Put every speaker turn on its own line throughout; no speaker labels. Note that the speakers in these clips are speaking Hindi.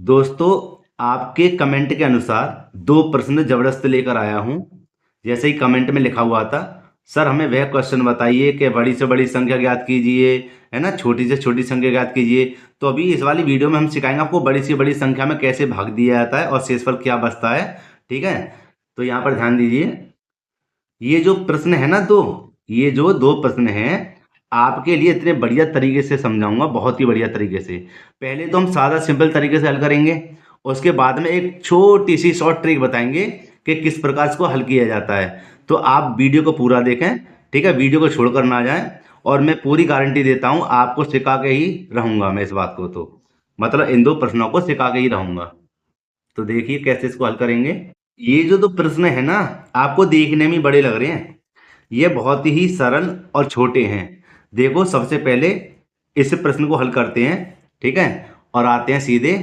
दोस्तों, आपके कमेंट के अनुसार दो प्रश्न जबरदस्त लेकर आया हूं। जैसे ही कमेंट में लिखा हुआ था, सर हमें वह क्वेश्चन बताइए कि बड़ी से बड़ी संख्या ज्ञात कीजिए, है ना, छोटी से छोटी संख्या ज्ञात कीजिए। तो अभी इस वाली वीडियो में हम सिखाएंगे आपको बड़ी से बड़ी संख्या में कैसे भाग दिया जाता है और शेषफल क्या बचता है। ठीक है, तो यहाँ पर ध्यान दीजिए। ये जो प्रश्न है ना, ये जो दो प्रश्न हैं, आपके लिए इतने बढ़िया तरीके से समझाऊंगा, बहुत ही बढ़िया तरीके से। पहले तो हम सादा सिंपल तरीके से हल करेंगे, उसके बाद में एक छोटी सी शॉर्ट ट्रिक बताएंगे कि किस प्रकार इसको हल किया जाता है। तो आप वीडियो को पूरा देखें, ठीक है, वीडियो को छोड़कर ना जाएं। और मैं पूरी गारंटी देता हूं, आपको सिखा के ही रहूंगा मैं इस बात को। तो मतलब इन दो प्रश्नों को सिखा के ही रहूंगा। तो देखिए कैसे इसको हल करेंगे। ये जो दो प्रश्न है ना, आपको देखने में बड़े लग रहे हैं, ये बहुत ही सरल और छोटे हैं। देखो, सबसे पहले इस प्रश्न को हल करते हैं, ठीक है, और आते हैं सीधे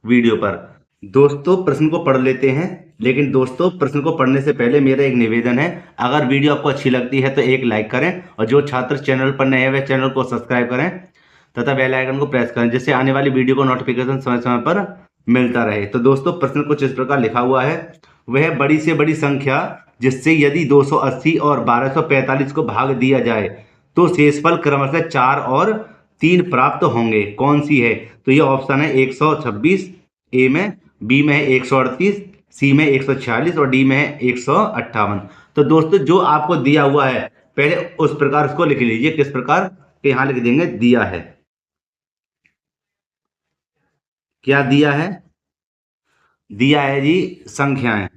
वीडियो पर। दोस्तों, प्रश्न को पढ़ लेते हैं। लेकिन दोस्तों, प्रश्न को पढ़ने से पहले मेरा एक निवेदन है, अगर वीडियो आपको अच्छी लगती है तो एक लाइक करें, और जो छात्र चैनल पर नए हैं वह चैनल को सब्सक्राइब करें तथा बेल आइकन को प्रेस करें, जिससे आने वाली वीडियो को नोटिफिकेशन समय समय पर मिलता रहे। तो दोस्तों, प्रश्न कुछ इस प्रकार लिखा हुआ है। वह बड़ी से बड़ी संख्या जिससे यदि 280 और 1245 को भाग दिया जाए तो शेषफल क्रमशः 4 और 3 प्राप्त होंगे, कौन सी है? तो ये ऑप्शन है 126 ए में, बी में है 138, सी में 146 और डी में है 158। तो दोस्तों, जो आपको दिया हुआ है पहले उस प्रकार उसको लिख लीजिए। किस प्रकार के? यहां लिख देंगे दिया है। क्या दिया है? दिया है जी संख्याएं।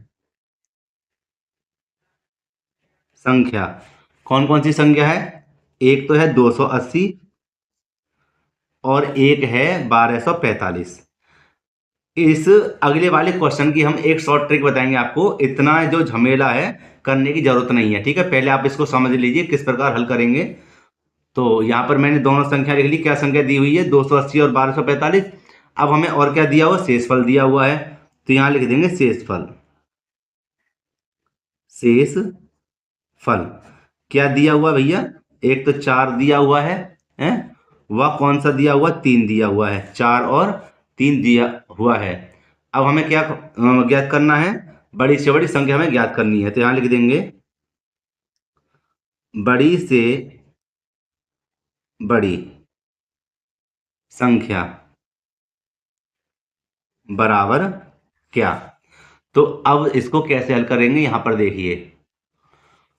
संख्या कौन कौन सी संख्या है? एक तो है 280 और एक है 1245। इस अगले वाले क्वेश्चन की हम एक शॉर्ट ट्रिक बताएंगे आपको। इतना जो झमेला है करने की जरूरत नहीं है, ठीक है। पहले आप इसको समझ लीजिए किस प्रकार हल करेंगे। तो यहाँ पर मैंने दोनों संख्या लिख ली। क्या संख्या दी हुई है? 280 और 1245। अब हमें और क्या दिया हुआ? शेषफल दिया हुआ है। तो यहाँ लिख देंगे शेषफल। शेष फल क्या दिया हुआ भैया? एक तो 4 दिया हुआ है, हैं? वह कौन सा दिया हुआ? 3 दिया हुआ है। 4 और 3 दिया हुआ है। अब हमें क्या ज्ञात करना है? बड़ी से बड़ी संख्या हमें ज्ञात करनी है। तो यहां लिख देंगे बड़ी से बड़ी संख्या बराबर क्या? तो अब इसको कैसे हल करेंगे, यहां पर देखिए।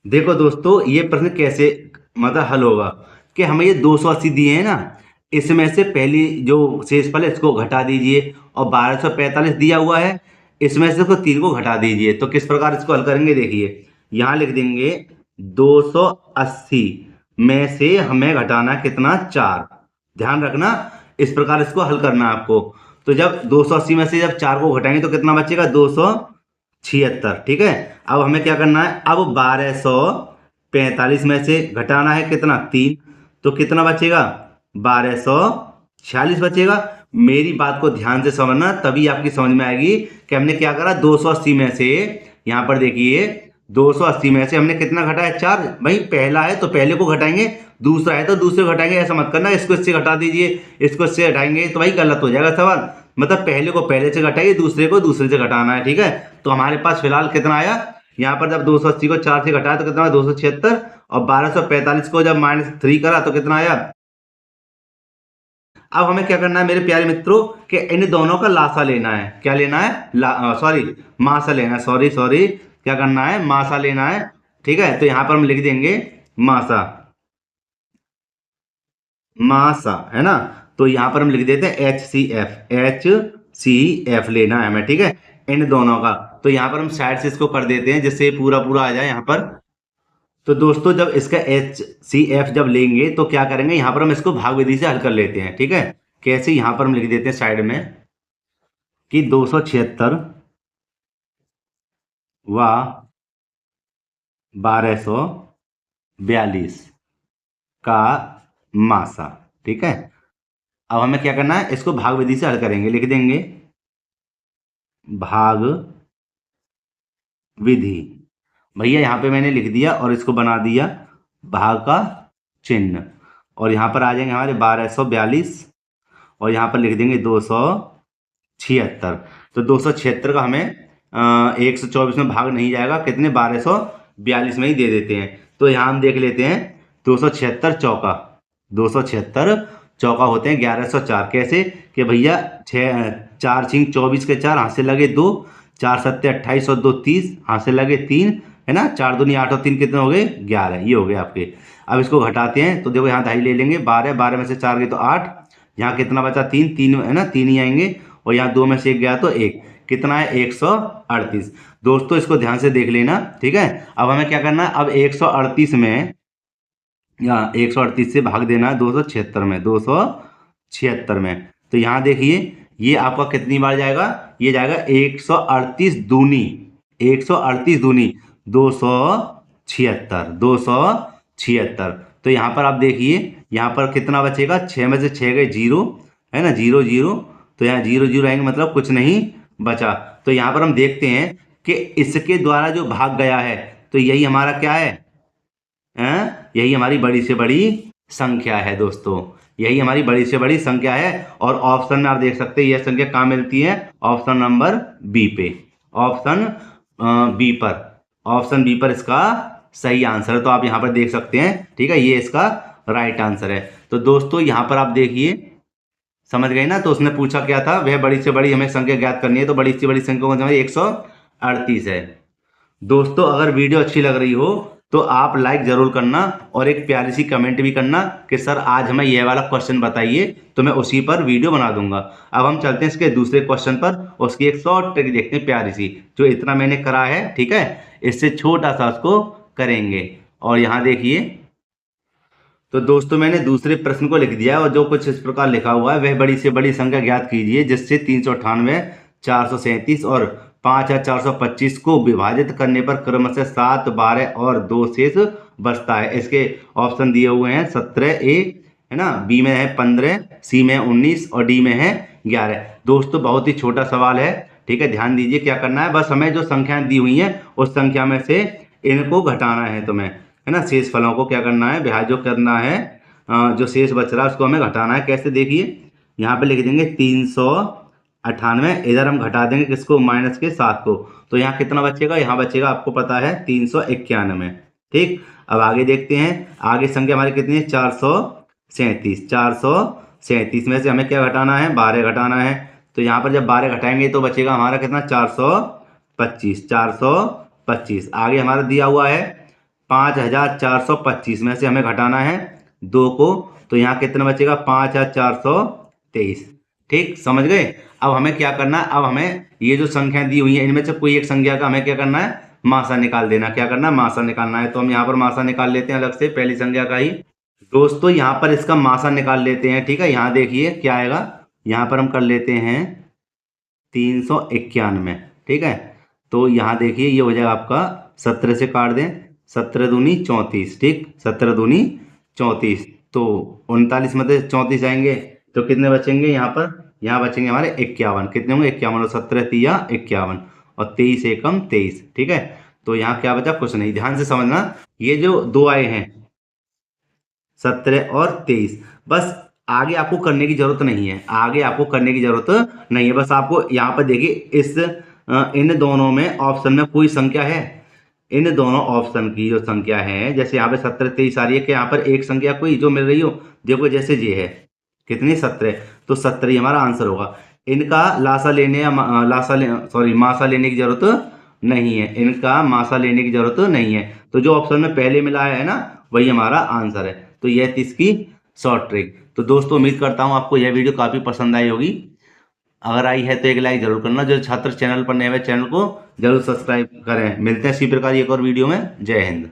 देखो दोस्तों, ये प्रश्न कैसे मतलब हल होगा कि हमें ये 280 दिए हैं ना, इसमें से पहली जो शेषफल है इसको घटा दीजिए, और 1245 दिया हुआ है, इसमें से इसको 3 को घटा दीजिए। तो किस प्रकार इसको हल करेंगे देखिए। यहाँ लिख देंगे 280 में से हमें घटाना कितना? 4। ध्यान रखना, इस प्रकार इसको हल करना है आपको। तो जब 280 में से जब 4 को घटाएंगे तो कितना बचेगा? 276। ठीक है। अब हमें क्या करना है? अब 1245 में से घटाना है कितना? 3। तो कितना बचेगा? 1246 बचेगा। मेरी बात को ध्यान से समझना, तभी आपकी समझ में आएगी कि हमने क्या करा। 280 में से, यहां पर देखिए, 280 में से हमने कितना घटाया? 4। भाई पहला है तो पहले को घटाएंगे, दूसरा है तो दूसरे को घटाएंगे। ऐसा मत करना इसको इससे घटा दीजिए, इसको इससे घटाएंगे, तो भाई गलत हो जाएगा सवाल। मतलब पहले को पहले से घटाइए, दूसरे को दूसरे से घटाना है, ठीक है। तो हमारे पास फिलहाल कितना आया? यहाँ पर जब 280 को 4 से घटाया तो कितना आया? 276। और 1245 को जब -3 करा तो कितना आया? अब हमें क्या करना है मेरे प्यारे मित्रों, कि इन दोनों का लासा लेना है। क्या लेना है? सॉरी, मासा लेना है। सॉरी सॉरी, क्या करना है? मासा लेना है, ठीक है। तो यहां पर हम लिख देंगे मासा। मासा है ना। तो यहां पर हम लिख देते हैं HCF। HCF लेना है हमें, ठीक है, इन दोनों का। तो यहां पर हम साइड से इसको कर देते हैं जिससे पूरा पूरा आ जाए यहां पर। तो दोस्तों, जब इसका HCF जब लेंगे तो क्या करेंगे? यहां पर हम इसको भाग विधि से हल कर लेते हैं, ठीक है। कैसे? यहां पर हम लिख देते हैं साइड में कि 276 व 1242 का मासा, ठीक है। अब हमें क्या करना है? इसको भाग विधि से हल करेंगे। लिख देंगे भाग विधि। भैया यहाँ पे मैंने लिख दिया और इसको बना दिया भाग का चिन्ह। और यहाँ पर आ जाएंगे हमारे 1242, और यहाँ पर लिख देंगे 276। 276। तो 276 का हमें 124 में भाग नहीं जाएगा, कितने 1242 में ही दे देते हैं। तो यहाँ हम देख लेते हैं 276 चौका, 276 चौका होते हैं 1104। कैसे कि भैया 4 छिंग 24 के 4 हाथ से लगे 2, 4 सत्ते 28 और 2 30 हाथ से लगे 3, है ना। 4 दूनी 8 और 3 कितने हो गए 11, ये हो गए आपके। अब इसको घटाते हैं तो देखो यहाँ दहाई ले लेंगे, 12, 12 में से 4 गए तो 8, यहाँ कितना बचा 3, 3 है ना, 3 ही आएंगे, और यहाँ 2 में से 1 गया तो 1, कितना है 138। दोस्तों इसको ध्यान से देख लेना, ठीक है। अब हमें क्या करना है, अब 138 में, यहाँ 138 से भाग देना है 276 में, 276 में। तो यहाँ देखिए ये आपका कितनी बार जाएगा, ये जाएगा 138 दूनी, 138 दूनी 276, 276। तो यहाँ पर आप देखिए यहाँ पर कितना बचेगा, 6 में से 6 गए 0, है ना, 0 0। तो यहाँ 0 0 आएंगे, मतलब कुछ नहीं बचा। तो यहाँ पर हम देखते हैं कि इसके द्वारा जो भाग गया है, तो यही हमारा क्या है, यही हमारी बड़ी से बड़ी संख्या है दोस्तों, यही हमारी बड़ी से बड़ी संख्या है। और ऑप्शन में आप देख सकते हैं यह संख्या कहाँ मिलती है, ऑप्शन नंबर बी पे, ऑप्शन बी पर, ऑप्शन बी पर इसका सही आंसर है। तो आप यहाँ पर देख सकते हैं, ठीक है, ये इसका राइट आंसर है। तो दोस्तों यहाँ पर आप देखिए, समझ गए ना। तो उसने पूछा क्या था, वह बड़ी से बड़ी हमें संख्या ज्ञात करनी है, तो बड़ी से बड़ी संख्या कौन सी है, 138 है। दोस्तों अगर वीडियो अच्छी लग रही हो तो आप लाइक जरूर करना, और एक प्यारी सी कमेंट भी करना कि सर आज हमें यह वाला क्वेश्चन बताइए, तो मैं उसी पर वीडियो बना दूंगा। अब हम चलते हैं इसके दूसरे क्वेश्चन पर, उसकी एक शॉर्ट ट्रिक देखते हैं प्यारी सी, जो इतना मैंने करा है, ठीक है, इससे छोटा सा उसको करेंगे। और यहाँ देखिए, तो दोस्तों मैंने दूसरे प्रश्न को लिख दिया है, और जो कुछ इस प्रकार लिखा हुआ है, वह बड़ी से बड़ी संख्या ज्ञात कीजिए जिससे 398, 437 और 5425 को विभाजित करने पर क्रमशः 7, 12 और 2 शेष बचता है। इसके ऑप्शन दिए हुए हैं 17 ए, है ना, बी में है 15, सी में है 19 और डी में है 11। दोस्तों बहुत ही छोटा सवाल है, ठीक है, ध्यान दीजिए। क्या करना है, बस हमें जो संख्याएं दी हुई हैं उस संख्या में से इनको घटाना है तुम्हें, है ना। शेष फलों को क्या करना है, विभाज्य करना है, जो शेष बच रहा है उसको हमें घटाना है। कैसे, देखिए यहाँ पे लिख देंगे 398, इधर हम घटा देंगे किसको, माइनस के 7 को। तो यहाँ कितना बचेगा, यहाँ बचेगा आपको पता है 391, ठीक। अब आगे देखते हैं, आगे संख्या हमारी कितनी है, 437, 437 में से हमें क्या घटाना है, 12 घटाना है। तो यहाँ पर जब 12 घटाएंगे तो बचेगा हमारा कितना, 425, 425। आगे हमारा दिया हुआ है 5425 में से हमें घटाना है 2 को, तो यहाँ कितना बचेगा, 5423, ठीक, समझ गए। अब हमें क्या करना है, अब हमें ये जो संख्या दी हुई है इनमें से कोई एक संख्या का हमें क्या करना है, मासा निकाल देना। क्या करना है, मासा निकालना है। तो हम यहाँ पर मासा निकाल लेते हैं अलग से, पहली संख्या का ही। दोस्तों यहाँ पर इसका मासा निकाल लेते हैं, ठीक है। यहाँ देखिए क्या आएगा, यहाँ पर हम कर लेते हैं 391, ठीक है। तो यहाँ देखिए ये हो जाएगा आपका, 17 से काट दें, 17 दूनी 34, ठीक, 17 दूनी 34। तो 39 में से 34 आएंगे तो कितने बचेंगे, यहाँ पर, यहाँ बचेंगे हमारे 51। कितने होंगे, 51 और 17 तिया 51, और 23 एकम 23, ठीक है। तो यहाँ क्या बचा, कुछ नहीं। ध्यान से समझना, ये जो दो आए हैं 17 और 23, बस आगे आपको करने की जरूरत नहीं है, आगे आपको करने की जरूरत नहीं है। बस आपको यहाँ पर देखिए इस इन दोनों में ऑप्शन में कोई संख्या है, इन दोनों ऑप्शन की जो संख्या है, जैसे यहाँ पे 17 23 आ रही है, कि यहाँ पर एक संख्या कोई जो मिल रही हो, देखो जैसे ये है कितनी 17, तो 17 ही हमारा आंसर होगा। इनका लासा लेने या मासा लेने की जरूरत नहीं है, इनका मासा लेने की जरूरत नहीं है। तो जो ऑप्शन में पहले मिला है ना, वही हमारा आंसर है। तो यह थी इसकी शॉर्ट ट्रिक। तो दोस्तों उम्मीद करता हूँ आपको यह वीडियो काफ़ी पसंद आई होगी। अगर आई है तो एक लाइक जरूर करना, जो छात्र चैनल पर नए हुए चैनल को जरूर सब्सक्राइब करें। मिलते हैं इसी प्रकार एक और वीडियो में। जय हिंद।